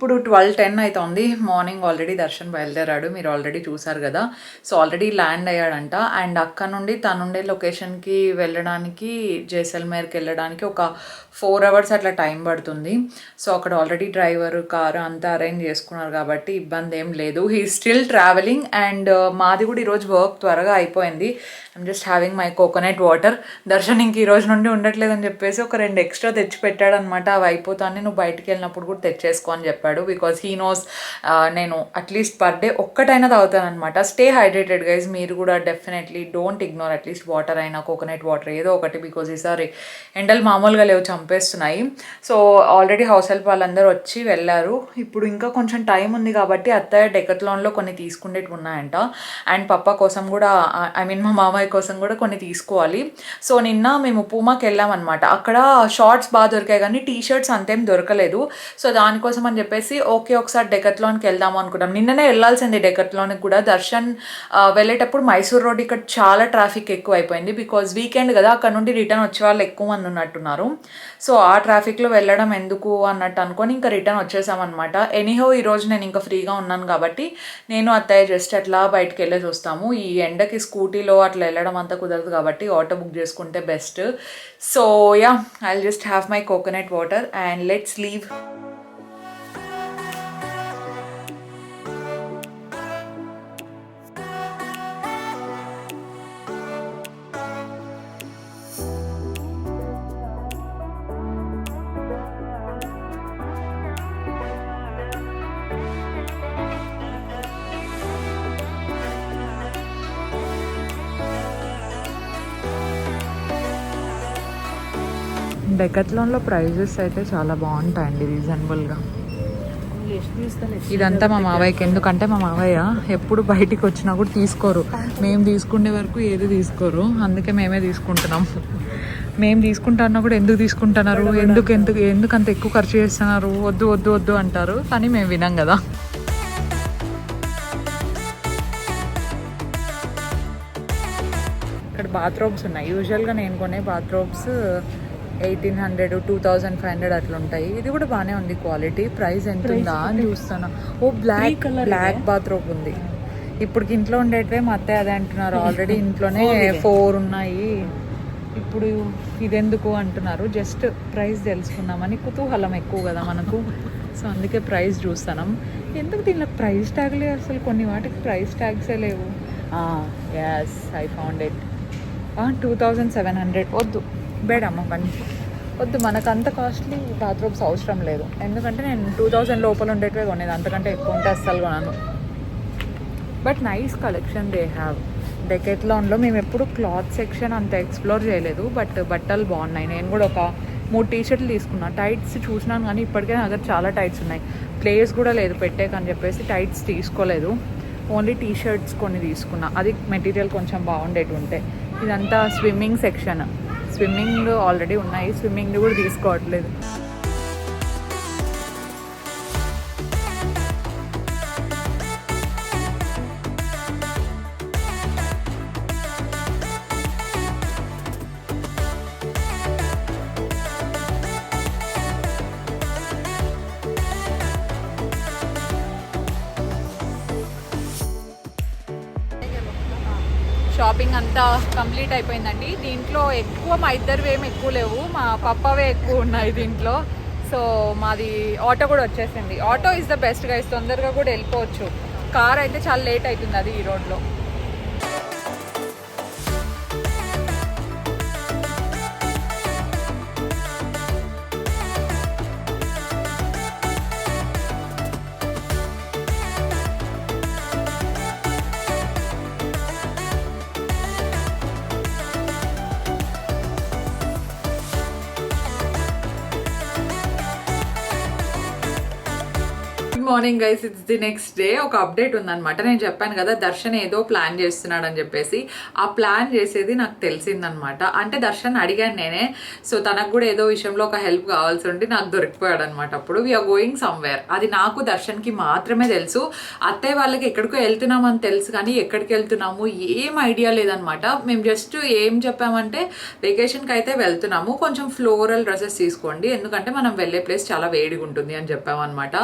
ఇప్పుడు 12:10 అవుతుంది. Morning already Darshan బయలుదేరాడు, మీరు ఆల్రెడీ చూసారు కదా. సో ఆల్రెడీ ల్యాండ్ అయ్యాడంట. అండ్ అక్కడ నుండి తనుండే లొకేషన్కి వెళ్ళడానికి, జైసల్మేర్కి వెళ్ళడానికి ఒక 4 hours అట్లా టైం పడుతుంది. సో అక్కడ ఆల్రెడీ డ్రైవర్ కారు అంతా అరేంజ్ చేసుకున్నారు కాబట్టి ఇబ్బంది ఏం లేదు. He still travelling. అండ్ మాది కూడా ఈరోజు వర్క్ త్వరగా అయిపోయింది. I'm just having my coconut water. Darshan ఇంక ఈ రోజు నుండి ఉండట్లేదని చెప్పేసి ఒక 2 ఎక్స్ట్రా తెచ్చి పెట్టాడనమాట. అవి అయిపోతానే నువ్వు బయటికి వెళ్ళినప్పుడు కూడా తెచ్చేసుకో అని చెప్పాడు. బికాస్ హీ నోస్ నేను అట్లీస్ట్ పర్ డే ఒక్కటైనా తాగుతానమాట. Stay hydrated guys. మీరు కూడా definitely don't ignore at least water అయినా, కోకోనట్ వాటర్ ఏదో ఒకటి. బికాజ్ ఈసారి ఎండలు మామూలుగా లేవు, చంపేస్తున్నాయి. సో ఆల్రెడీ హౌస్ హెల్ప్ వాళ్ళందరూ వచ్చి వెళ్ళారు. ఇప్పుడు ఇంకా కొంచెం టైం ఉంది కాబట్టి అత్తయ్య డెకత్లాన్లో కొన్ని తీసుకునేవి ఉన్నాయంట. అండ్ పప్పా కోసం కూడా, ఐ మీన్ మా మామయ్య కోసం కూడా కొన్ని తీసుకోవాలి. సో నిన్న మేము పూమాకి వెళ్ళామన్నమాట. అక్కడ షార్ట్స్ బాగా దొరికాయి కానీ టీ షర్ట్స్ అంతేం దొరకలేదు. సో దానికోసం అని చెప్పేసి ఒకసారి డెకత్లాన్కి వెళ్దాము అనుకుంటాం. నిన్ననే వెళ్ళాల్సింది డెకత్లాన్కి కూడా. దర్శన్ వెళ్ళేటప్పుడు మైసూర్ రోడ్ ఇక్కడ చాలా ట్రాఫిక్ ఎక్కువ అయిపోయింది. బికాజ్ వీకెండ్ కదా, అక్కడ నుండి రిటర్న్ వచ్చే వాళ్ళు ఎక్కువ మంది ఉన్నట్టున్నారు. సో ఆ ట్రాఫిక్లో వెళ్ళడం ఎందుకు అన్నట్టు అనుకొని ఇంకా రిటర్న్ వచ్చేసామన్నమాట. ఎనీహో ఈరోజు నేను ఇంకా ఫ్రీగా ఉన్నాను కాబట్టి నేను అత్తయ్య జస్ట్ అట్లా బయటకు వెళ్ళేసి వస్తాము. ఈ ఎండకి స్కూటీలో అట్లా వెళ్ళడం అంతా కుదరదు కాబట్టి ఆటో బుక్ చేసుకుంటే best. So yeah, I'll just have my coconut water and let's leave. డెకత్లాన్లో ప్రైజెస్ అయితే చాలా బాగుంటాయండి, రీజనబుల్గా. ఇదంతా మా మావయ్యకి, ఎందుకంటే మా మావయ్య ఎప్పుడు బయటికి వచ్చినా కూడా తీసుకోరు. మేము తీసుకునే వరకు ఏది తీసుకోరు, అందుకే మేమే తీసుకుంటున్నాం. మేము తీసుకుంటున్నా కూడా ఎందుకు తీసుకుంటున్నారు, ఎందుకు అంత ఎక్కువ ఖర్చు చేస్తున్నారు, వద్దు వద్దు వద్దు అంటారు. కానీ మేము వినాం కదా. ఇక్కడ బాత్రూమ్స్ ఉన్నాయి. యూజువల్గా నేను కొనే బాత్రూమ్స్ 1800, 2500 అట్లా ఉంటాయి. ఇది కూడా బాగానే ఉంది క్వాలిటీ. ప్రైస్ ఎంత ఉందా అని చూస్తాను. ఓ బ్లాక్ బాత్రూమ్ ఉంది. ఇప్పుడు ఇంట్లో ఉండేటివే మా అత్తయ్య అదే అంటున్నారు. ఆల్రెడీ ఇంట్లోనే 4 ఉన్నాయి. ఇప్పుడు ఇదెందుకు అంటున్నారు. జస్ట్ ప్రైస్ తెలుసుకుందామని, కుతూహలం ఎక్కువ కదా మనకు. సో అందుకే ప్రైస్ చూస్తున్నాం. ఎందుకు దీనిలో ప్రైస్ ట్యాగ్లే, అసలు కొన్ని వాటికి ప్రైస్ ట్యాగ్సే లేవు. Yes, I found it. 2700. వద్దు బేడమ్మ, మంచి వద్దు. మనకు అంత కాస్ట్లీ బాత్రూమ్స్ అవసరం లేదు. ఎందుకంటే నేను 2000 లోపల ఉండేటివే కొనేది, అంతకంటే ఎక్కువ ఉంటే అస్సలు కొనను. But nice collection they have. డెకత్లాన్లో మేము ఎప్పుడు క్లాత్ సెక్షన్ అంత ఎక్స్ప్లోర్ చేయలేదు, బట్ బట్టలు బాగున్నాయి. నేను కూడా ఒక 3 టీ-షర్ట్లు తీసుకున్నాను. టైట్స్ చూసినాను కానీ ఇప్పటికే నా దగ్గర చాలా టైట్స్ ఉన్నాయి. ప్లేస్ కూడా లేదు పెట్టేకని చెప్పేసి టైట్స్ తీసుకోలేదు. ఓన్లీ టీ-షర్ట్స్ కొన్ని తీసుకున్నా. అది మెటీరియల్ కొంచెం బాగుండేటి ఉంటే. ఇదంతా స్విమ్మింగ్ సెక్షన్. స్విమ్మింగ్ ఆల్రెడీ ఉన్నాయి, స్విమ్మింగ్ కూడా తీసుకోవట్లేదు. షాపింగ్ అంతా కంప్లీట్ అయిపోయిందండి. దీంట్లో ఎక్కువ మా ఇద్దరివి ఏమి ఎక్కువ లేవు, మా పప్పవే ఎక్కువ ఉన్నాయి దీంట్లో. సో మాది ఆటో కూడా వచ్చేసింది. Auto is the best guys, తొందరగా కూడా వెళ్ళిపోవచ్చు. కార్ అయితే చాలా లేట్ అవుతుంది అది ఈ రోడ్లో. Morning guys, it's the next day. ఒక అప్డేట్ ఉందన్నమాట. నేను చెప్పాను కదా దర్శన్ ఏదో ప్లాన్ చేస్తున్నాడు అని చెప్పేసి. ఆ ప్లాన్ చేసేది నాకు తెలిసిందనమాట. అంటే దర్శన్ అడిగాను నేనే. సో తనకు కూడా ఏదో విషయంలో ఒక హెల్ప్ కావాల్సి ఉండి నాకు దొరికిపోయాడు అనమాట. అప్పుడు వీఆర్ గోయింగ్ సమ్వేర్. అది నాకు దర్శన్కి మాత్రమే తెలుసు. అత్తయ్య వాళ్ళకి ఎక్కడికో వెళ్తున్నామని తెలుసు, కానీ ఎక్కడికి వెళ్తున్నాము ఏం ఐడియా లేదనమాట. మేము జస్ట్ ఏం చెప్పామంటే వెకేషన్కి అయితే వెళ్తున్నాము, కొంచెం ఫ్లోరల్ డ్రెస్సెస్ తీసుకోండి, ఎందుకంటే మనం వెళ్ళే ప్లేస్ చాలా వేడిగా ఉంటుంది అని చెప్పామన్నమాట.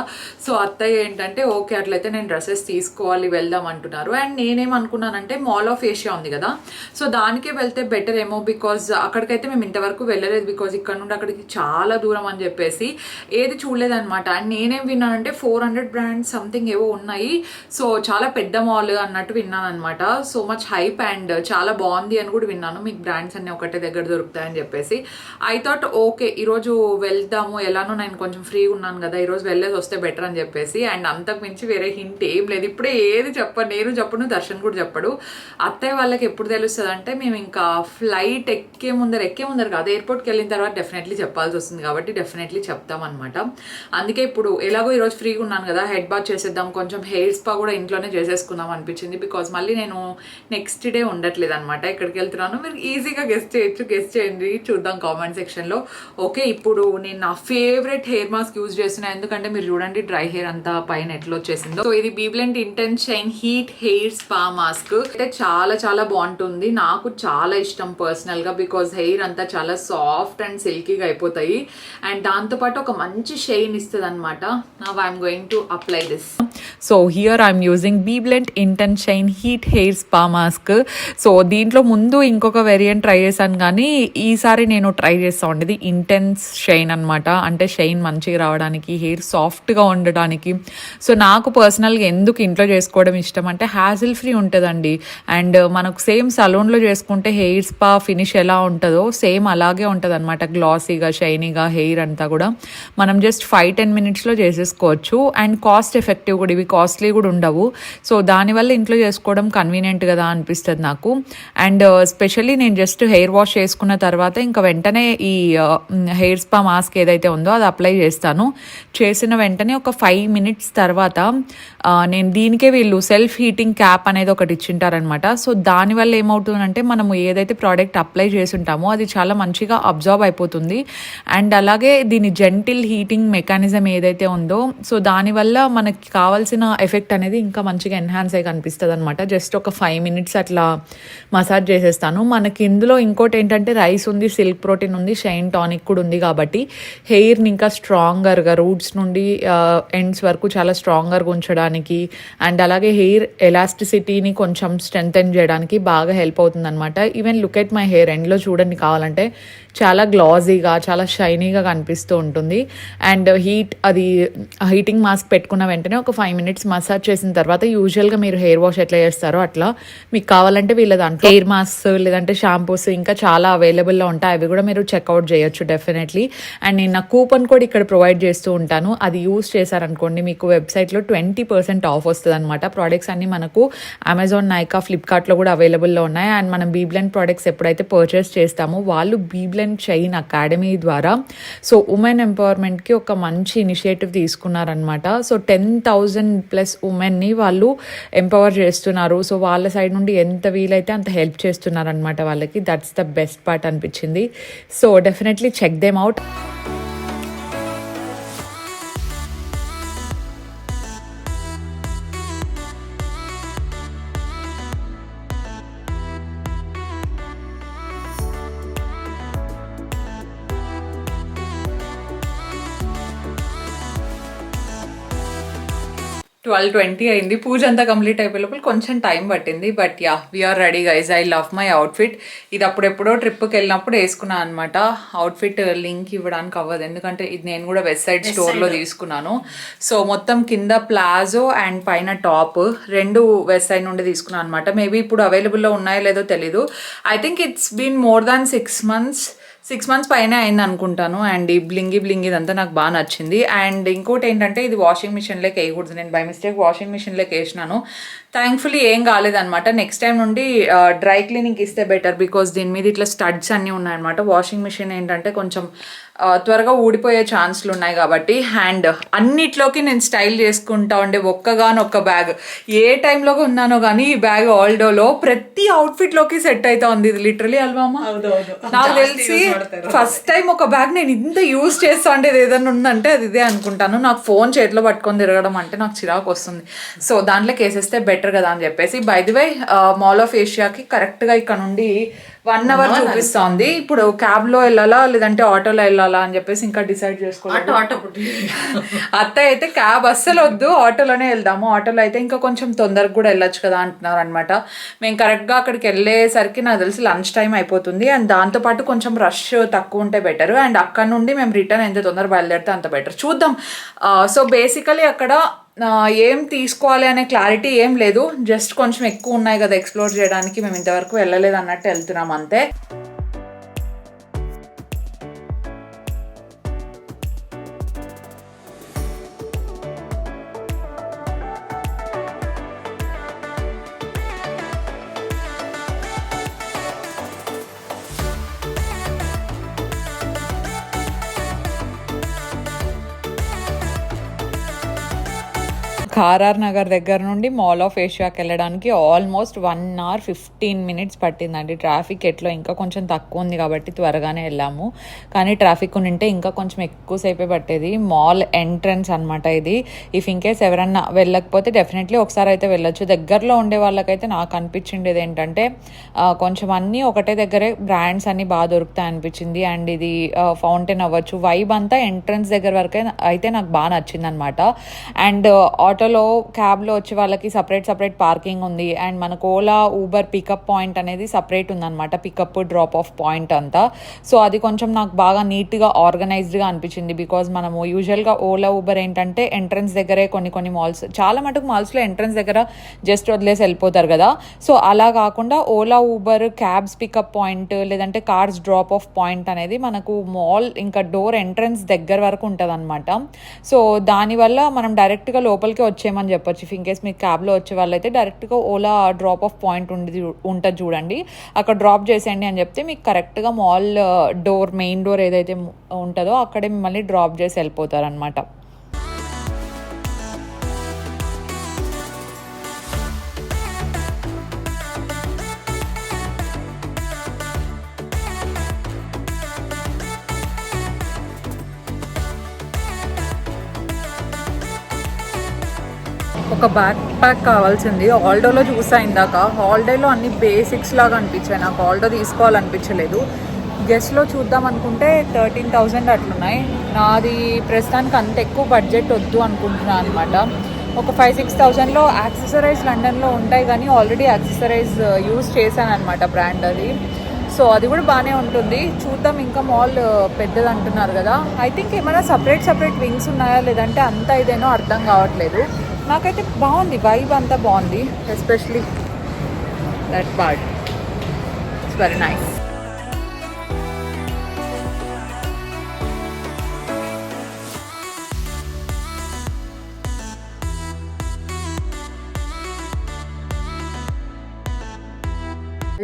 సో అత్తయ్య ఏంటంటే ఓకే అట్లయితే నేను డ్రెస్సెస్ తీసుకోవాలి వెళ్దాం అంటున్నారు. అండ్ నేనేమనుకున్నానంటే మాల్ ఆఫ్ ఏషియా ఉంది కదా, సో దానికే వెళ్తే బెటర్ ఏమో, బికాజ్ అక్కడికైతే మేము ఇంతవరకు వెళ్ళలేదు, బికాజ్ ఇక్కడ నుండి అక్కడికి చాలా దూరం అని చెప్పేసి ఏది చూడలేదన్నమాట. అండ్ నేనేం విన్నానంటే 400 బ్రాండ్స్ సంథింగ్ ఏవో ఉన్నాయి, సో చాలా పెద్ద మాల్ అన్నట్టు విన్నాను అనమాట. సో మచ్ హైప్ అండ్ చాలా బాగుంది అని కూడా విన్నాను. మీకు బ్రాండ్స్ అన్ని ఒకటే దగ్గర దొరుకుతాయని చెప్పేసి ఐ థాట్ ఓకే ఈరోజు వెళ్దాము, ఎలానో నేను కొంచెం ఫ్రీగా ఉన్నాను కదా, ఈరోజు వెళ్ళేది వస్తే బెటర్ అని చెప్పేసి. అండ్ అంతకు మించి వేరే హింట్ ఏం లేదు. ఇప్పుడే ఏది చెప్పను, నేను చెప్పను, దర్శన్ కూడా చెప్పడు. అత్తయ్య వాళ్ళకి ఎప్పుడు తెలుస్తుంది అంటే మేము ఇంకా ఫ్లైట్ ఎక్కే ముందర కాదు, ఎయిర్పోర్ట్కి వెళ్ళిన తర్వాత డెఫినెట్లీ చెప్పాల్సి వస్తుంది, కాబట్టి డెఫినెట్లీ చెప్తామన్నమాట. అందుకే ఇప్పుడు ఎలాగో ఈరోజు ఫ్రీగా ఉన్నాను కదా, హెడ్ బాత్ చేసేద్దాం, కొంచెం హెయిర్ స్పా కూడా ఇంట్లోనే చేసేసుకుందాం అనిపించింది. బికాజ్ మళ్ళీ నేను నెక్స్ట్ డే ఉండట్లేదు అనమాట, ఎక్కడికి వెళ్తున్నాను మీరు ఈజీగా గెస్ట్ చేయండి, చూద్దాం కామెంట్ సెక్షన్లో. ఓకే ఇప్పుడు నేను నా ఫేవరెట్ హెయిర్ మాస్క్ యూజ్ చేస్తున్నాను, ఎందుకంటే మీరు చూడండి డ్రై హెయిర్ అంతా పైన ఎట్లా వచ్చేసిందో. సో ఇది BBlunt intense shine heat hair spa mask అయితే చాలా చాలా బాగుంటుంది. నాకు చాలా ఇష్టం పర్సనల్ గా, బికాజ్ హెయిర్ అంతా చాలా సాఫ్ట్ అండ్ సిల్కీగా అయిపోతాయి. అండ్ దాంతోపాటు ఒక మంచి షైన్ ఇస్తుంది అనమాట. Now I'm going to apply this. So here I'm using BBlunt intense shine heat hair spa mask. So దీంట్లో ముందు ఇంకొక వేరియంట్ ట్రై చేశాను, కానీ ఈసారి నేను ట్రై చేస్తా ఉండేది ఇంటెన్స్ షైన్ అనమాట. అంటే షైన్ మంచిగా రావడానికి, హెయిర్ సాఫ్ట్గా ఉండడానికి. సో నాకు పర్సనల్గా ఎందుకు ఇంట్లో చేసుకోవడం ఇష్టం అంటే హ్యాసిల్ ఫ్రీ ఉంటుందండి. అండ్ మనకు సేమ్ సలూన్లో చేసుకుంటే హెయిర్ స్పా ఫినిష్ ఎలా ఉంటుందో సేమ్ అలాగే ఉంటుంది అనమాట, గ్లాసీగా షైనీగా హెయిర్ అంతా కూడా. మనం జస్ట్ 5-10 మినిట్స్లో చేసేసుకోవచ్చు. అండ్ కాస్ట్ ఎఫెక్టివ్ కూడా, ఇవి కాస్ట్లీ కూడా ఉండవు. సో దానివల్ల ఇంట్లో చేసుకోవడం కన్వీనియంట్ కదా అనిపిస్తుంది నాకు. అండ్ స్పెషల్లీ నేను జస్ట్ హెయిర్ వాష్ చేసుకున్న తర్వాత ఇంకా వెంటనే ఈ హెయిర్ స్పా మాస్క్ ఏదైతే ఉందో అది అప్లై చేస్తాను. చేసిన వెంటనే ఒక 5 మినిట్స్ తర్వాత నేను దీనికే వీళ్ళు సెల్ఫ్ హీటింగ్ క్యాప్ అనేది ఒకటి ఇచ్చింటారనమాట. సో దానివల్ల ఏమవుతుందంటే మనము ఏదైతే ప్రోడక్ట్ అప్లై చేసి ఉంటామో అది చాలా మంచిగా అబ్జర్వ్ అయిపోతుంది. అండ్ అలాగే దీని జెంటిల్ హీటింగ్ మెకానిజం ఏదైతే ఉందో, సో దానివల్ల మనకి కావాల్సిన ఎఫెక్ట్ అనేది ఇంకా మంచిగా ఎన్హాన్స్ అయ్యి కనిపిస్తుంది అనమాట. జస్ట్ ఒక 5 మినిట్స్ అట్లా మసాజ్ చేసేస్తాను. మనకి ఇందులో ఇంకోటి ఏంటంటే రైస్ ఉంది, సిల్క్ ప్రోటీన్ ఉంది, షైన్ టానిక్ కూడా ఉంది, కాబట్టి హెయిర్ని ఇంకా స్ట్రాంగర్గా రూట్స్ నుండి ఎండ్స్ వరకు చాలా స్ట్రాంగర్గా ఉంచడానికి అండ్ అలాగే హెయిర్ ఎలాస్టిసిటీని కొంచెం స్ట్రెంథెన్ చేయడానికి బాగా హెల్ప్ అవుతుంది అనమాట. Even look at my hair, ఎండ్లో చూడండి కావాలంటే చాలా గ్లాజీగా చాలా షైనీగా కనిపిస్తూ ఉంటుంది. అండ్ హీటింగ్ మాస్క్ పెట్టుకున్న వెంటనే ఒక 5 మినిట్స్ మసాజ్ చేసిన తర్వాత యూజువల్గా మీరు హెయిర్ వాష్ ఎట్లా చేస్తారో అట్లా మీకు కావాలంటే వీళ్ళ దాంట్లో హెయిర్ మాస్క్ లేదంటే షాంపూస్ ఇంకా చాలా అవైలబుల్లో ఉంటాయి, అవి కూడా మీరు చెక్అవుట్ చేయొచ్చు డెఫినెట్లీ. అండ్ నేను నా కూపన్ కూడా ఇక్కడ ప్రొవైడ్ చేస్తూ ఉంటాను, అది యూజ్ చేశారనుకోండి మీకు వెబ్సైట్లో 20% ఆఫ్ వస్తుంది అనమాట. ప్రోడక్ట్స్ అన్ని మనకు అమెజాన్, నైకా, ఫ్లిప్కార్ట్లో కూడా అవైలబుల్లో ఉన్నాయి. అండ్ మనం బీబ్లెంట్ ప్రోడక్ట్స్ ఎప్పుడైతే పర్చేస్ చేస్తామో వాళ్ళు బీబ్లెంట్ షైన్ అకాడమీ ద్వారా సో ఉమెన్ ఎంపవర్మెంట్కి ఒక మంచి ఇనిషియేటివ్ తీసుకున్నారనమాట. సో 10,000+ ఉమెన్ని వాళ్ళు ఎంపవర్ చేస్తున్నారు. సో వాళ్ళ సైడ్ నుండి ఎంత వీలైతే అంత హెల్ప్ చేస్తున్నారనమాట వాళ్ళకి. దట్స్ ద బెస్ట్ పార్ట్ అనిపించింది. So definitely check them out. Twelve 20 అయింది. పూజ అంతా కంప్లీట్ అయిపోయి కొంచెం టైం పట్టింది. But yeah we're ready guys. I love my outfit. ఇది అప్పుడెప్పుడో ట్రిప్కి వెళ్ళినప్పుడు వేసుకున్నాను అనమాట. అవుట్ఫిట్ లింక్ ఇవ్వడానికి అవ్వదు, ఎందుకంటే ఇది నేను కూడా వెస్ట్ సైడ్ స్టోర్లో తీసుకున్నాను. సో మొత్తం కింద ప్లాజో అండ్ పైన టాప్ రెండు వెస్ట్ సైడ్ నుండి తీసుకున్నాను అనమాట. మేబీ ఇప్పుడు అవైలబుల్లో ఉన్నాయో లేదో తెలీదు. I think it's been more than 6 months పైన అయింది అనుకుంటాను. అండ్ ఈ బ్లింగి ఇదంతా నాకు బాగా నచ్చింది. అండ్ ఇంకోటి ఏంటంటే ఇది వాషింగ్ మిషన్లోకి వేయకూడదు, నేను బై మిస్టేక్ వాషింగ్ మిషన్లోకి వేసినాను. థ్యాంక్ఫుల్లీ ఏం కాలేదనమాట. నెక్స్ట్ టైం నుండి డ్రై క్లీనింగ్ ఇస్తే బెటర్, బికాస్ దీని మీద ఇట్లా స్టడ్స్ అన్నీ ఉన్నాయన్నమాట. వాషింగ్ మిషన్ ఏంటంటే కొంచెం త్వరగా ఊడిపోయే ఛాన్స్లు ఉన్నాయి కాబట్టి. అండ్ అన్నిట్లోకి నేను స్టైల్ చేసుకుంటా ఉండే ఒక్క బ్యాగ్, ఏ టైంలో ఉన్నానో కానీ ఈ బ్యాగ్ ఆల్డోలో ప్రతి అవుట్ఫిట్లోకి సెట్ అవుతా ఉంది. ఇది లిటరలీ అల్వామా, నాకు తెలిసి ఫస్ట్ టైం ఒక బ్యాగ్ నేను ఇంత యూజ్ చేస్తా ఉండేది ఏదైనా ఉందంటే అది ఇదే అనుకుంటాను. నాకు ఫోన్ చేతిలో పట్టుకొని తిరగడం అంటే నాకు చిరాకు వస్తుంది. సో దాంట్లో కేసేస్తే బెటర్ కదా అని చెప్పేసి. By the way mall of ఏషియాకి కరెక్ట్గా ఇక్కడ నుండి 1 hour చూపిస్తోంది. ఇప్పుడు క్యాబ్ లో వెళ్ళాలా లేదంటే ఆటోలో వెళ్ళాలా అని చెప్పేసి ఇంకా డిసైడ్ చేసుకోవాలి. అత్తయ్య అయితే క్యాబ్ అస్సలు వద్దు, ఆటోలోనే వెళ్దాము, ఆటోలో అయితే ఇంకా కొంచెం తొందరగా కూడా వెళ్ళొచ్చు కదా అంటున్నారు అనమాట. మేము కరెక్ట్గా అక్కడికి వెళ్ళేసరికి నాకు తెలిసి లంచ్ టైం అయిపోతుంది. అండ్ దాంతోపాటు కొంచెం రష్ తక్కువ ఉంటే బెటర్. అండ్ అక్కడ నుండి మేము రిటర్న్ ఎంత తొందర బయలుదేరితే అంత బెటర్. చూద్దాం. సో బేసికలీ అక్కడ ఏం తీసుకోవాలి అనే క్లారిటీ ఏం లేదు. జస్ట్ కొంచెం ఎక్కువ ఉన్నాయి కదా ఎక్స్ప్లోర్ చేయడానికి, మేము ఇంతవరకు వెళ్ళలేదు అన్నట్టు వెళ్తున్నాం అంతే. కారార్ నగర్ దగ్గర నుండి మాల్ ఆఫ్ ఏషియాకి వెళ్ళడానికి ఆల్మోస్ట్ 1 hour 15 minutes పట్టిందండి. ట్రాఫిక్ ఎట్లో ఇంకా కొంచెం తక్కువ ఉంది కాబట్టి త్వరగానే వెళ్ళాము. కానీ ట్రాఫిక్ ఉంటే ఇంకా కొంచెం ఎక్కువసేపే పట్టేది. మాల్ ఎంట్రన్స్ అనమాట ఇది. ఇఫ్ ఇన్కేస్ ఎవరన్నా వెళ్ళకపోతే డెఫినెట్లీ ఒకసారి అయితే వెళ్ళొచ్చు. దగ్గరలో ఉండే వాళ్ళకైతే నాకు అనిపించిండేది ఏంటంటే కొంచెం అన్నీ ఒకటే దగ్గరే బ్రాండ్స్ అన్నీ బాగా దొరుకుతాయి అనిపించింది. అండ్ ఇది ఫౌంటైన్ అవ్వచ్చు, వైబ్ అంతా ఎంట్రన్స్ దగ్గర వరకే అయితే నాకు బాగా నచ్చింది అనమాట. అండ్ ఆటోలో క్యాబ్లో వచ్చే వాళ్ళకి సపరేట్ పార్కింగ్ ఉంది. అండ్ మనకు ఓలా ఊబర్ పికప్ పాయింట్ అనేది సపరేట్ ఉందన్నమాట, పికప్ డ్రాప్ ఆఫ్ పాయింట్ అంతా. సో అది కొంచెం నాకు బాగా నీట్గా ఆర్గనైజ్డ్గా అనిపించింది. బికాజ్ మనము యూజువల్గా ఓలా ఊబర్ ఏంటంటే ఎంట్రన్స్ దగ్గరే కొన్ని మాల్స్, చాలా మటుకు మాల్స్లో ఎంట్రన్స్ దగ్గర జస్ట్ వదిలేసి వెళ్ళిపోతారు కదా. సో అలా కాకుండా Ola Uber cabs pickup point లేదంటే కార్స్ డ్రాప్ ఆఫ్ పాయింట్ అనేది మనకు మాల్ ఇంకా డోర్ ఎంట్రన్స్ దగ్గర వరకు ఉంటుంది అనమాట. సో దానివల్ల మనం డైరెక్ట్గా లోపలికి వచ్చేయమని చెప్పొచ్చు. ఇఫ్ ఇన్ కేస్ మీరు క్యాబ్లో వచ్చే వాళ్ళైతే డైరెక్ట్గా ఓలా డ్రాప్ ఆఫ్ పాయింట్ ఉంటుంది చూడండి, అక్కడ డ్రాప్ చేసేయండి అని చెప్తే మీకు కరెక్ట్గా మాల్ డోర్, మెయిన్ డోర్ ఏదైతే ఉంటుందో అక్కడే మిమ్మల్ని డ్రాప్ చేసి వెళ్ళిపోతారు అనమాట. ఒక బ్యాక్ ప్యాక్ కావాల్సింది. ఆల్డోలో చూసా ఇందాక, ఆల్డోలో అన్ని బేసిక్స్ లాగా అనిపించాయి నాకు, ఆల్డో తీసుకోవాలనిపించలేదు. గెస్ట్లో చూద్దాం అనుకుంటే 13,000 అట్లున్నాయి. నాది ప్రస్తుతానికి అంత ఎక్కువ బడ్జెట్ వద్దు అనుకుంటున్నాను అనమాట. ఒక 5-6,000లో యాక్సెసరైజ్ లండన్లో ఉంటాయి, కానీ ఆల్రెడీ యాక్సెసరైజ్ యూజ్ చేశాను అనమాట, బ్రాండ్ అది. సో అది కూడా బాగానే ఉంటుంది. చూద్దాం. ఇంకా మాల్ పెద్దది అంటున్నారు కదా, ఐ థింక్ ఏమైనా సపరేట్ వింగ్స్ ఉన్నాయా లేదంటే అంతా ఇదేనో అర్థం కావట్లేదు. నాకైతే బాగుంది, వైబ్ అంతా బాగుంది, especially that part. It's very nice.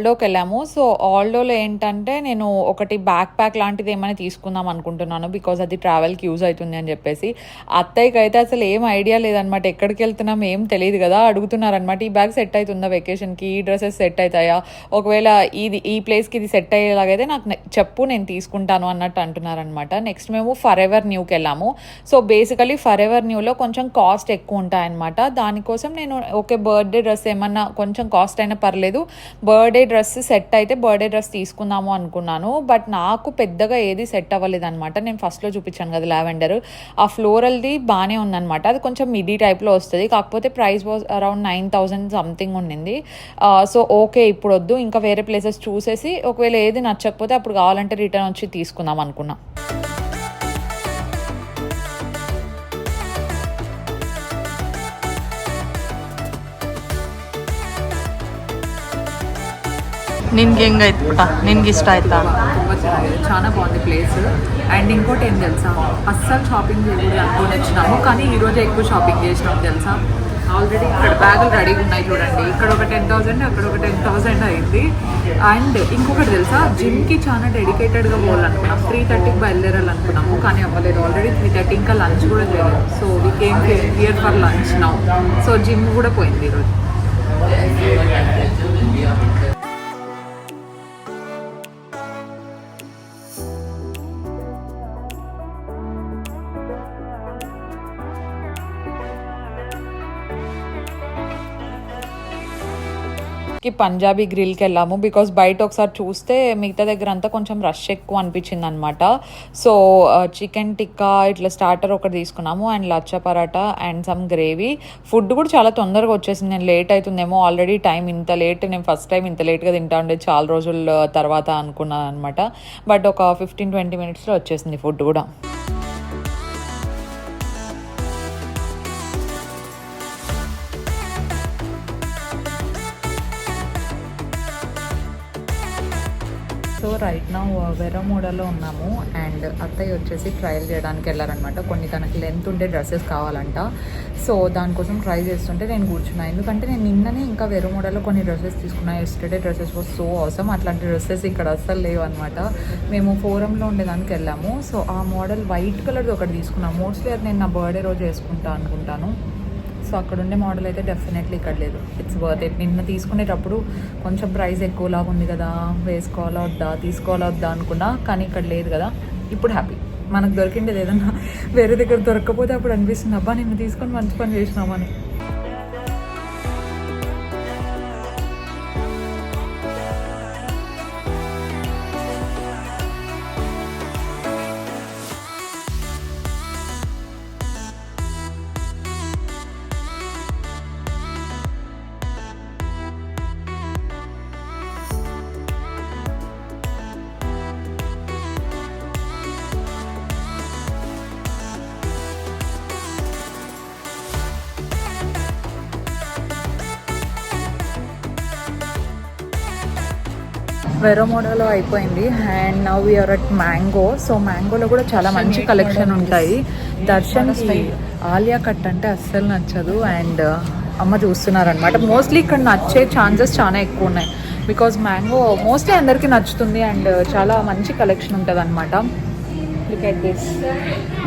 ఆల్డోకి వెళ్ళాము. సో ఆల్డోలో ఏంటంటే నేను ఒకటి బ్యాక్ ప్యాక్ లాంటిది ఏమైనా తీసుకుందాం అనుకుంటున్నాను, బికాజ్ అది ట్రావెల్కి యూజ్ అవుతుంది అని చెప్పేసి. అత్తయ్యకి అయితే అసలు ఏం ఐడియా లేదనమాట, ఎక్కడికి వెళ్తున్నాం ఏం తెలియదు కదా. అడుగుతున్నారనమాట, ఈ బ్యాగ్ సెట్ అవుతుందా వెకేషన్కి, ఈ డ్రెస్సెస్ సెట్ అవుతాయా, ఒకవేళ ఈ ప్లేస్కి ఇది సెట్ అయ్యేలాగైతే నాకు చెప్పు, నేను తీసుకుంటాను అన్నట్టు అంటున్నారనమాట. నెక్స్ట్ మేము ఫర్ ఎవర్ న్యూకి వెళ్ళాము. సో బేసికలీ ఫర్ ఎవర్ న్యూలో కొంచెం కాస్ట్ ఎక్కువ ఉంటాయన్నమాట. దానికోసం నేను ఓకే బర్త్డే డ్రెస్ ఏమన్నా కొంచెం కాస్ట్ అయినా పర్లేదు, బర్త్డే డ్రెస్ సెట్ అయితే బర్త్డే డ్రెస్ తీసుకుందాము అనుకున్నాను. బట్ నాకు పెద్దగా ఏది సెట్ అవ్వలేదు అనమాట. నేను ఫస్ట్లో చూపించాను కదా లావెండర్, ఆ ఫ్లోరల్ది బాగానే ఉందన్నమాట. అది కొంచెం మిడీ టైప్లో వస్తుంది, కాకపోతే ప్రైస్ వాజ్ అరౌండ్ 9,000 సంథింగ్ ఉండింది. సో ఓకే ఇప్పుడు వద్దు, ఇంకా వేరే ప్లేసెస్ చూసేసి ఒకవేళ ఏది నచ్చకపోతే అప్పుడు కావాలంటే రిటర్న్ వచ్చి తీసుకుందాం అనుకున్నా. ನಿನ್ಗೆ ಹೆಂಗಾಯ್ತಪ್ಪ, ನಿನ್ಗೆ ಇಷ್ಟ ಆಯ್ತಾ? ತುಂಬ ಚೆನ್ನಾಗಿದೆ, చాలా బాగుంది ప్లేస్. అండ్ ఇంకోటి ఏం తెలుసా, అస్సలు షాపింగ్ చేయకూడదు అనుకుని వచ్చినాము, కానీ ఈరోజే ఎక్కువ షాపింగ్ చేసినాము తెలుసా. ఆల్రెడీ ఇక్కడ బ్యాగులు రెడీగా ఉన్నాయి చూడండి. ఇక్కడ ఒక 10,000, అక్కడ ఒక 10,000 అయింది. అండ్ ఇంకొకటి తెలుసా, జిమ్కి చాలా డెడికేటెడ్గా పోవాలనుకున్నాం. 3:30కి బయలుదేరాలనుకున్నాము, కానీ అవ్వలేదు. ఆల్రెడీ 3:30 ఇంకా లంచ్ కూడా చేయలేదు. So we came here for lunch now. So gym కూడా పోయింది ఈరోజు. పంజాబీ గ్రిల్కి వెళ్ళాము. బికాస్ బయట ఒకసారి చూస్తే మిగతా దగ్గర అంతా కొంచెం రష్ ఎక్కువ అనిపించింది అనమాట. సో చికెన్ టిక్కా ఇట్లా స్టార్టర్ ఒకటి తీసుకున్నాము, and lachha paratha and some gravy. Food కూడా చాలా తొందరగా వచ్చేసింది. నేను లేట్ అవుతుందేమో, ఆల్రెడీ టైం ఇంత లేట్, నేను ఫస్ట్ టైం ఇంత లేట్గా తింటా ఉండేది చాలా రోజుల తర్వాత అనుకున్నాను అనమాట. బట్ ఒక 15-20 మినిట్స్లో వచ్చేసింది ఫుడ్ కూడా. సో రైట్ నా వెరమూడలో ఉన్నాము. అండ్ అత్తయ్య వచ్చేసి ట్రయల్ చేయడానికి వెళ్ళారనమాట. కొన్ని తనకి లెంత్ ఉండే డ్రెస్సెస్ కావాలంట. సో దానికోసం ట్రై చేస్తుంటే నేను కూర్చున్నా. ఎందుకంటే నేను నిన్ననే ఇంకా వెరమూడలో కొన్ని డ్రెస్సెస్ తీసుకున్నా. ఎస్టర్డే డ్రెస్సెస్ వాజ్ సో అవసరం. అట్లాంటి డ్రెస్సెస్ ఇక్కడ అస్సలు లేవు అనమాట. మేము ఫోరంలో ఉండేదానికి వెళ్ళాము. సో ఆ మోడల్ వైట్ కలర్ది ఒకటి తీసుకున్నాను. మోస్ట్లీ అది నేను నా బర్త్డే రోజు వేసుకుంటా అనుకుంటాను. సో అక్కడ ఉండే మోడల్ అయితే డెఫినెట్లీ ఇక్కడ లేదు. It's worth it. నిన్న తీసుకునేటప్పుడు కొంచెం ప్రైస్ ఎక్కువలాగా ఉంది కదా, వేసుకోవాలా వద్దా, తీసుకోవాలా వద్దా అనుకున్నా, కానీ ఇక్కడ లేదు కదా. ఇప్పుడు హ్యాపీ. మనకు దొరికిండేది ఏదన్నా వేరే దగ్గర దొరకకపోతే అప్పుడు అనిపిస్తుంది, అబ్బా నిన్ను తీసుకొని మంచి పని చేసినామని. వెరోమోడోలో అయిపోయింది. And now we're at Mango. So మ్యాంగోలో కూడా చాలా మంచి కలెక్షన్ ఉంటాయి. దర్శన్కి ఆలియా కట్ అంటే అస్సలు నచ్చదు. అండ్ అమ్మ చూస్తున్నారనమాట. మోస్ట్లీ ఇక్కడ నచ్చే ఛాన్సెస్ చాలా ఎక్కువ ఉన్నాయి. బికాజ్ మ్యాంగో మోస్ట్లీ అందరికీ నచ్చుతుంది. అండ్ చాలా మంచి కలెక్షన్ ఉంటుంది అనమాట. Look at this.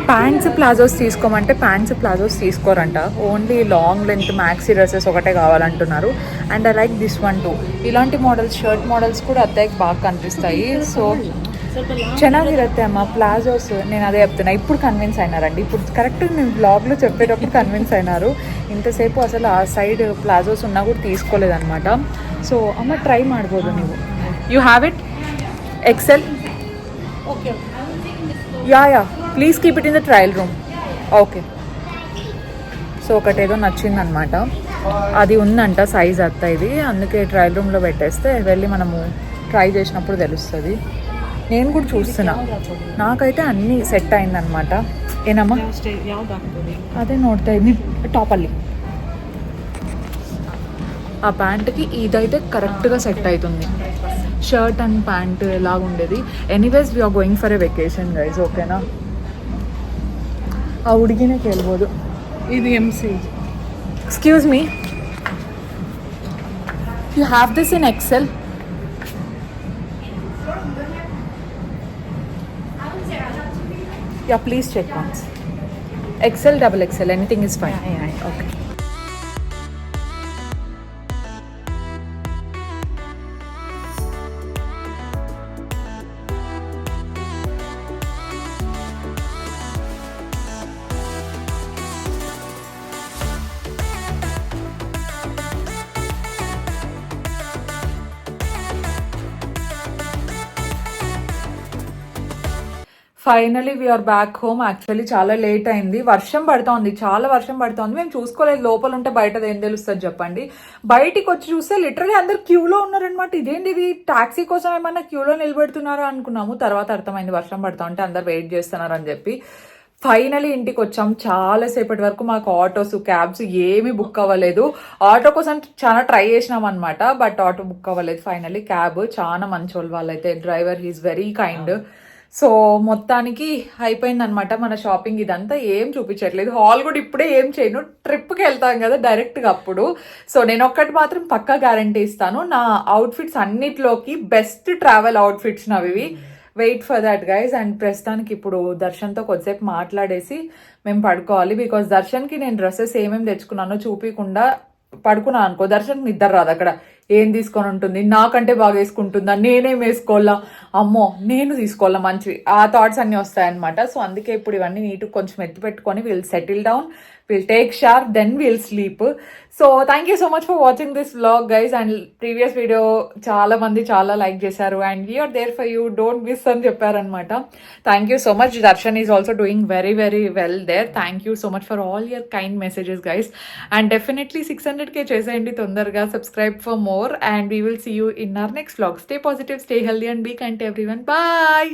Pants palazzos తీసుకోమంటే ప్యాంట్స్ ప్లాజోస్ తీసుకోరంట. Only long length maxi dresses ఒకటే కావాలంటున్నారు. And I like this one too. ఇలాంటి మోడల్స్, షర్ట్ మోడల్స్ కూడా అత్తయ్యకి బాగా కనిపిస్తాయి. సో ಚೆನ್ನಾಗಿರುತ್ತೆ అమ్మ ప్లాజోస్. నేను అదే చెప్తున్నా. ఇప్పుడు కన్విన్స్ అయినారండి. ఇప్పుడు కరెక్ట్గా నేను బ్లాగ్లో చెప్పేటప్పుడు కన్విన్స్ అయినారు. ఇంతసేపు అసలు ఆ సైడ్ ప్లాజోస్ ఉన్నా కూడా తీసుకోలేదన్నమాట. సో అమ్మ ట్రై ಮಾಡ್ಬೋದು ನೀವು. You have it XL? Okay, yeah please keep it in the trial room. Okay. So ఒకటేదో నచ్చిందనమాట. అది ఉందంట సైజ్ అత్త ఇది. అందుకే ట్రయల్ రూమ్లో పెట్టేస్తే వెళ్ళి మనము ట్రై చేసినప్పుడు తెలుస్తుంది. నేను కూడా చూస్తున్నా. నాకైతే అన్నీ సెట్ అయిందనమాట. ಏನಮ್ಮ అదే ನೋಡ್ತಾ ಇದ್ದೀನಿ టాపಲ್ಲಿ. ఆ ప్యాంట్కి ఇదైతే కరెక్ట్గా సెట్ అవుతుంది. షర్ట్ అండ్ ప్యాంట్ ఎలాగ ఉండేది. Anyways we're going for a vacation guys, ఓకేనా? ఆ ಹುಡುಗಿನೇ ಕೇಳ್ಬೋದು. ఇది MC. Excuse me, you have this in XL? Yeah please check once. XL, XXL, anything is fine. Okay. Finally we're back home. Actually చాలా late అయింది. వర్షం పడుతోంది, చాలా వర్షం పడుతోంది. మేము చూసుకోలేదు. లోపల ఉంటే బయటది ఏం తెలుస్తుంది చెప్పండి. బయటికి వచ్చి చూస్తే లిటరలీ అందరు క్యూలో ఉన్నారనమాట. ఇదేంటి ఇది, టాక్సీ కోసం ఏమన్నా క్యూలో నిలబెడుతున్నారా అనుకున్నాము. తర్వాత అర్థమైంది వర్షం పడుతూ ఉంటే అందరు వెయిట్ చేస్తున్నారని చెప్పి. ఫైనలీ ఇంటికి వచ్చాం. చాలాసేపటి వరకు మాకు ఆటోస్, క్యాబ్స్ ఏమీ బుక్ అవ్వలేదు. ఆటో కోసం చాలా ట్రై చేసినాం అనమాట, బట్ ఆటో బుక్ అవ్వలేదు. Finally cab. చాలా మంచి వాళ్ళైతే. Driver he's very kind. So మొత్తానికి అయిపోయిందనమాట మన షాపింగ్. ఇదంతా ఏం చూపించట్లేదు, హాల్ కూడా ఇప్పుడే ఏం చేయను, ట్రిప్కి వెళ్తాం కదా డైరెక్ట్గా అప్పుడు. సో నేను ఒక్కటి మాత్రం పక్కా గ్యారంటీ ఇస్తాను, నా అవుట్ఫిట్స్ అన్నిట్లోకి బెస్ట్ ట్రావెల్ అవుట్ఫిట్స్ నవి. Wait for that guys. And ప్రస్తుతానికి ఇప్పుడు దర్శన్తో కొద్దిసేపు మాట్లాడేసి మేము పడుకోవాలి. బికాజ్ దర్శన్కి నేను డ్రెస్సెస్ ఏమేమి తెచ్చుకున్నానో చూపించకుండా పడుకున్నాను అనుకో, దర్శన్కి నిద్ర రాదు. అక్కడ ఏం తీసుకొని ఉంటుంది, నాకంటే బాగా వేసుకుంటుందా, నేనేం వేసుకోవాలా, అమ్మో నేను తీసుకోవాలా మంచివి, ఆ థాట్స్ అన్నీ వస్తాయన్నమాట. సో అందుకే ఇప్పుడు ఇవన్నీ నీట్గా కొంచెం ఎత్తి పెట్టుకొని will settle down, will take shower, then will sleep. So thank you so much for watching this vlog guys. And previous video చాలా మంది చాలా లైక్ చేశారు and we're there for you, don't miss అని చెప్పారనమాట. Thank you so much. Darshan is also doing very very well there. Thank you so much for all your kind messages guys. And definitely 600K చేసేయండి తొందరగా, subscribe for more, and we will see you in our next vlog. Stay positive, stay healthy, and be kind to everyone. Bye.